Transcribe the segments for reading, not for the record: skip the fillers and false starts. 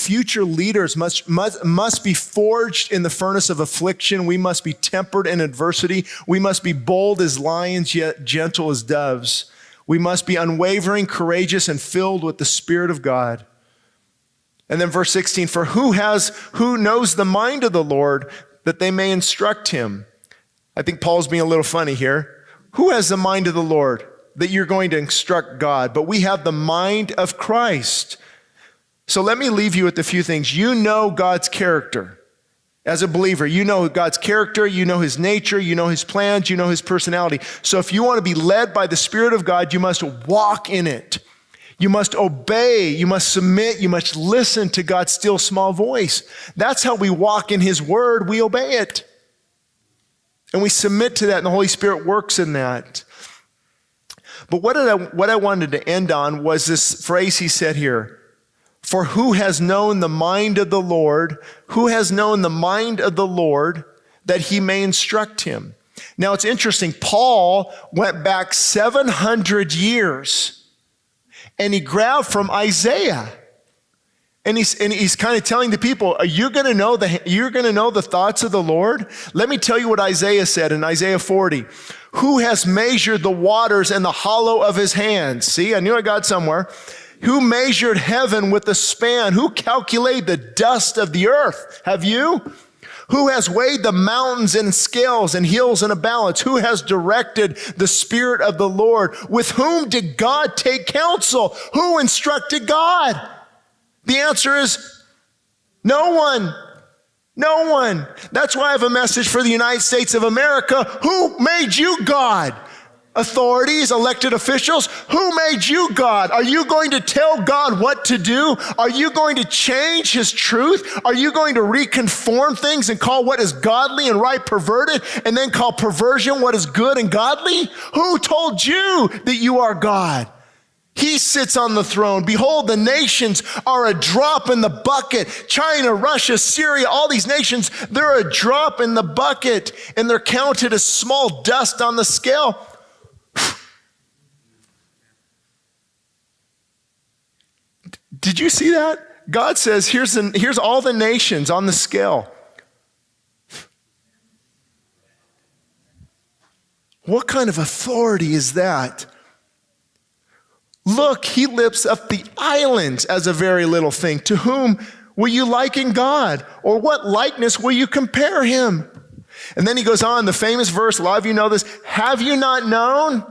future leaders must be forged in the furnace of affliction. We must be tempered in adversity. We must be bold as lions, yet gentle as doves. We must be unwavering, courageous, and filled with the Spirit of God. And then verse 16, for who knows the mind of the Lord that they may instruct him? I think Paul's being a little funny here. Who has the mind of the Lord that you're going to instruct God? But we have the mind of Christ. So let me leave you with a few things. You know God's character. As a believer, you know God's character, you know his nature, you know his plans, you know his personality. So if you want to be led by the Spirit of God, you must walk in it. You must obey, you must submit, you must listen to God's still small voice. That's how we walk in his word, we obey it. And we submit to that, and the Holy Spirit works in that. But what I wanted to end on was this phrase he said here. For who has known the mind of the Lord? Who has known the mind of the Lord that he may instruct him? Now it's interesting, Paul went back 700 years and he grabbed from Isaiah. And he's kind of telling the people, are you going to know the thoughts of the Lord? Let me tell you what Isaiah said in Isaiah 40. Who has measured the waters in the hollow of his hand? See, I knew I got somewhere. Who measured heaven with a span? Who calculated the dust of the earth? Have you? Who has weighed the mountains in scales and hills in a balance? Who has directed the Spirit of the Lord? With whom did God take counsel? Who instructed God? The answer is no one. No one. That's why I have a message for the United States of America. Who made you God? Authorities, elected officials, who made you God? Are you going to tell God what to do? Are you going to change his truth? Are you going to reconform things and call what is godly and right perverted, and then call perversion what is good and godly? Who told you that you are God? He sits on the throne. Behold, the nations are a drop in the bucket. China, Russia, Syria, all these nations, they're a drop in the bucket, and they're counted as small dust on the scale. Did you see that? God says, here's all the nations on the scale. What kind of authority is that? Look, he lifts up the islands as a very little thing. To whom will you liken God? Or what likeness will you compare him? And then he goes on, the famous verse, a lot of you know this. Have you not known?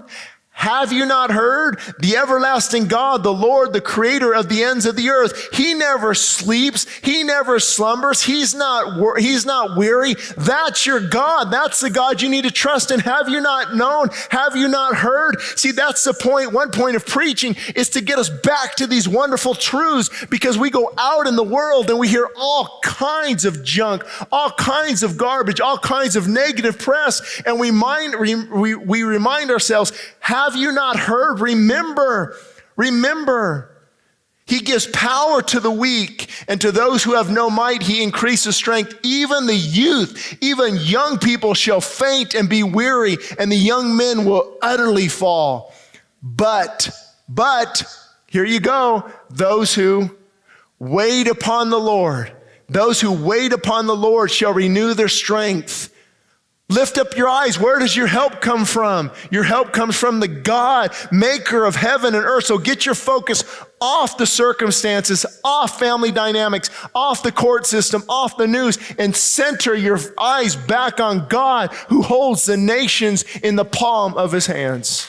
Have you not heard? The everlasting God, the Lord, the creator of the ends of the earth. He never sleeps. He never slumbers. He's not weary. That's your God. That's the God you need to trust in. Have you not known? Have you not heard? See, that's the point. One point of preaching is to get us back to these wonderful truths, because we go out in the world and we hear all kinds of junk, all kinds of garbage, all kinds of negative press. And we remind ourselves, have you not heard? Remember. He gives power to the weak, and to those who have no might, he increases strength. Even the youth, even young people shall faint and be weary, and the young men will utterly fall. But, here you go, those who wait upon the Lord shall renew their strength. Lift up your eyes. Where does your help come from? Your help comes from the God, maker of heaven and earth. So get your focus off the circumstances, off family dynamics, off the court system, off the news, and center your eyes back on God, who holds the nations in the palm of his hands.